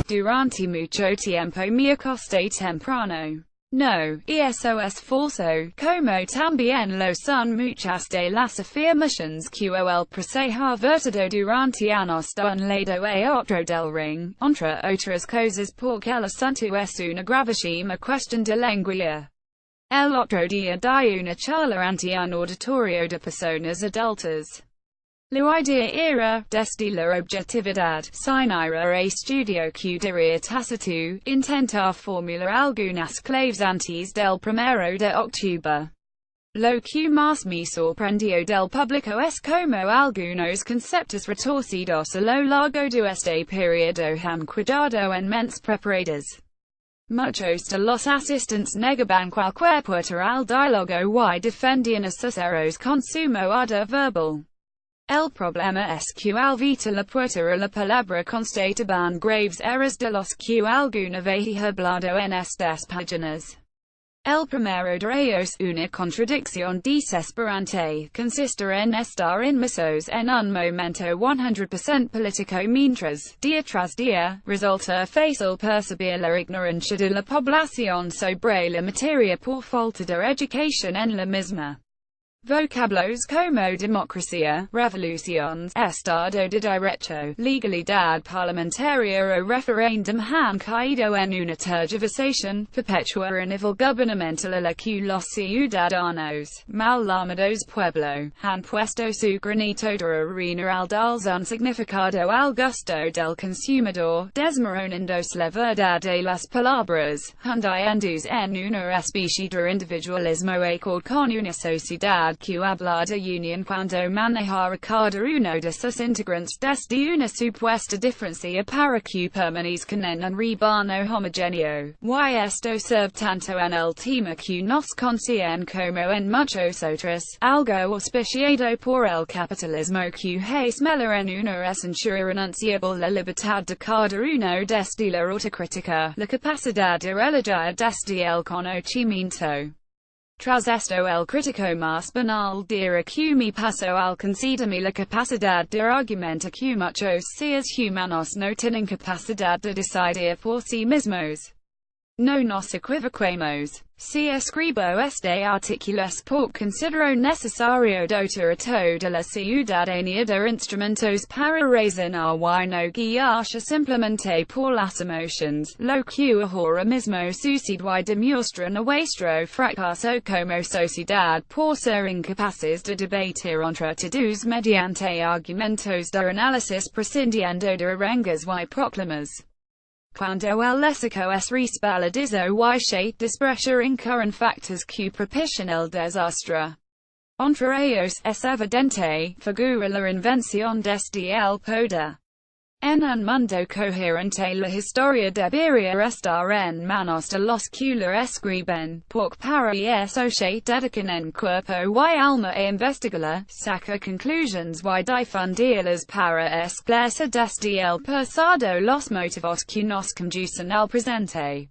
Durante, mucho, tiempo, me acosté temprano. No, esos falso, como también lo son muchas de las afirmaciones que el Procés vertido durante años un lado otro del ring, entre otras cosas, porque el asunto es una gravísima cuestión de lengua. El otro día di una charla ante un auditorio de personas adultas. La idea era, desde la objetividad, sin ir a estudio que diría tácito, intentar formular algunas claves antes del 1 de octubre. Lo que más me sorprendió del público es como algunos conceptos retorcidos a lo largo de este periodo han quedado en mentes preparadas. Muchos de los asistentes negaban cualquier puerta al diálogo y defendían a sus héroes con su moda verbal. El problema es que al evitar la puerta a la palabra constataban graves errores de los que alguna vez he hablado en estas páginas. El primero de ellos, una contradicción desesperante, consiste en estar inmersos en un momento 100% político mientras, día tras día, resulta fácil percibir la ignorancia de la población sobre la materia por falta de educación en la misma. Vocablos como democracia, revoluciones, Estado de Derecho, legalidad parlamentaria o referéndum han caído en una tergiversación perpetua a nivel gubernamental a la que los ciudadanos, mal llamados pueblo, han puesto su granito de arena al darles un significado al gusto del consumidor, desmoronándose la verdad de las palabras, hundiéndose en una especie de individualismo acorde con una sociedad que habla de unión cuando manejar a cada uno de sus integrantes desde una supuesta diferencia para que permanezcan en un rebaño homogéneo, y esto sirve tanto en el tema que nos concierne como en muchos otros, algo auspiciado por el capitalismo que es mela en una esencia irrenunciable la libertad de cada uno desde la autocrítica, la capacidad de elegir desde el conocimiento. Tras esto el crítico más banal dirá que me pasó al concederme la capacidad de argumentar que muchos seres humanos no tienen capacidad de decidir por sí mismos. No nos equivoquemos. Si escribo este artículo es porque considero necesario dotar a toda la ciudadanía de instrumentos para razonar y no guiarse simplemente por las emociones, lo que ahora mismo sucede y demuestra nuestro fracaso como sociedad por ser incapaces de debatir entre todos mediante argumentos de análisis prescindiendo de arengas y proclamas. Cuando el léxico es respaldado y se desprecia incurren factores que propician el desastre. Entre ellos, es evidente, figura la invención desde el poder. En un mundo coherente la historia debería estar en manos de los que la escriben, porque para eso se dedican en cuerpo y alma a investigarla, sacar conclusiones y difundirlas para esclarecer desde el pasado los motivos que nos conducen al presente.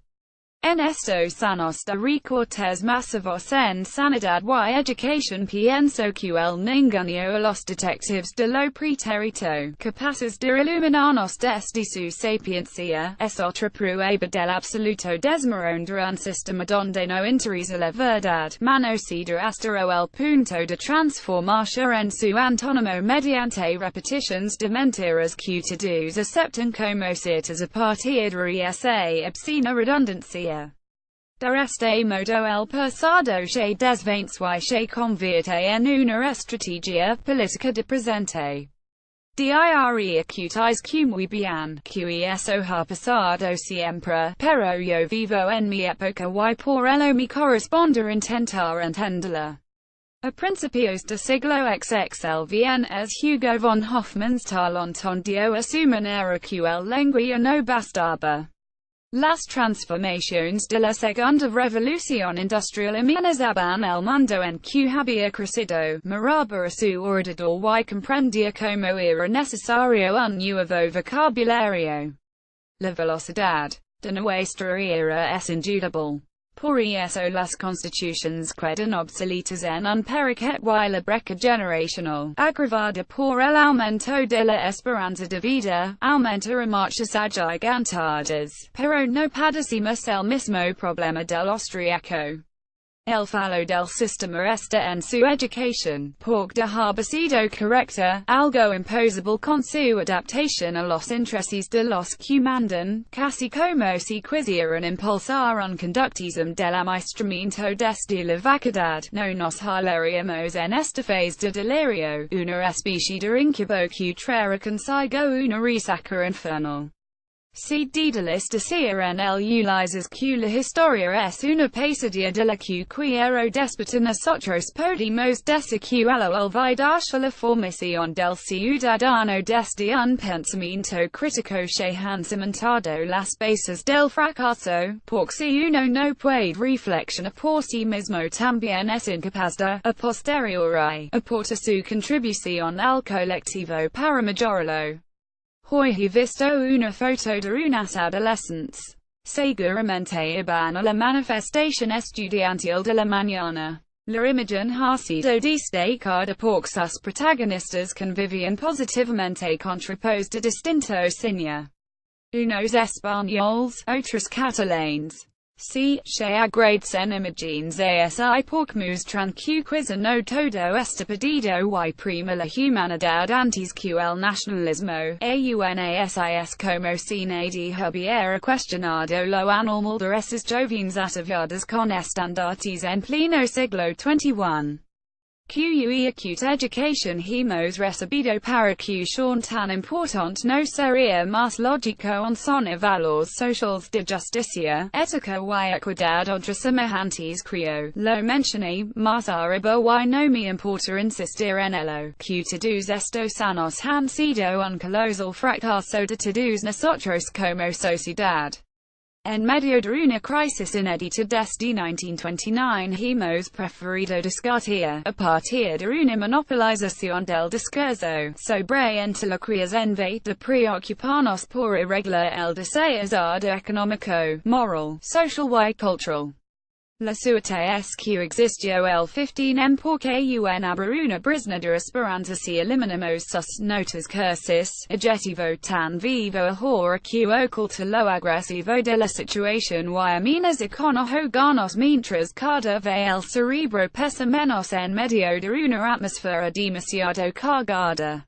En estos años de recortes masivos en sanidad y educación pienso que el ninguneo a los detectives de lo pretérito, capaces de iluminarnos desde su sapiencia, es otra prueba del absoluto desmorón de un sistema donde no interesa la verdad, manocida hasta el punto de transformarse en su antónimo mediante repeticiones de mentiras que todos aceptan como ciertas a partir de esa obscena redundancia. De este modo el pasado se desvanece y se convierte en una estrategia política de presente. Diría que muy bien, que eso ha pasado siempre, pero yo vivo en mi época y por ello me corresponde intentar entenderla. A principios de siglo XX bien es Hugo von Hofmann's talent dio a su manera que el lenguaje no bastaba. Las transformaciones de la segunda revolución industrial amenazaban el mundo en que había crecido, miraba a su alrededor y comprendía cómo era necesario un nuevo vocabulario. La velocidad de nuestra era es indudable. por eso las constituciones quedan obsoletas en un periquet y la brecha generacional, agravada por el aumento de la esperanza de vida, aumenta a marchas agigantadas, pero no padecemos el mismo problema del austriaco. El fallo del sistema está en su educación, porque de haber sido correcta, algo imposible con su adaptación a los intereses de los que mandan, casi como si quisieran impulsar un conductismo del amaestramiento desde la vacuidad. No nos halariamos en esta fase de delirio, una especie de incubo que traerá consigo una resaca infernal. Si Daedalus decía en el Ulises que la historia es una pesadilla de la que quiero déspota nosotros podemos decir que el olvidar la formación del ciudadano desde un pensamiento crítico se han cimentado las bases del fracaso, porque si uno no puede reflexionar por sí mismo también es incapaz de, a posteriori, aportar su contribución al colectivo para mejorarlo. Hoy he visto una foto de unas adolescentes. Seguramente iban a la manifestación estudiantil de la mañana. La imagen ha sido destacada porque sus protagonistas convivían positivamente contrapos de distinto signo. Unos españoles, otros catalanes. Si, se agradecen imágenes así porque mostran que quizá no todo está perdido y prima la humanidad antes que el nacionalismo, aunasis como si nadie hubiera cuestionado lo anormal de esas jóvenes ataviadas con estandartes en pleno siglo XXI. QE acute education hemos recibido para que son tan importante no sería más lógico enseñar valores sociales de justicia, ética y equidad otras semejantes creo, lo mencioné más arriba y no me importa insistir en ello, que todos estos años han sido un colosal fracaso de todos nosotros como sociedad. En medio de una crisis inédita desde 1929 hemos preferido discutir, a partir de una monopolización del discurso, sobre entelequias en vez de preocuparnos por arreglar el desastre económico, moral, social y cultural. La suerte es que existió el 15 porque una una brisna de esperanza si eliminamos sus notas cursis, adjetivo tan vivo ahora que oculta lo agresivo de la situación y amenaza con ahogarnos mientras cada vez el cerebro pesa menos en medio de una atmósfera demasiado cargada.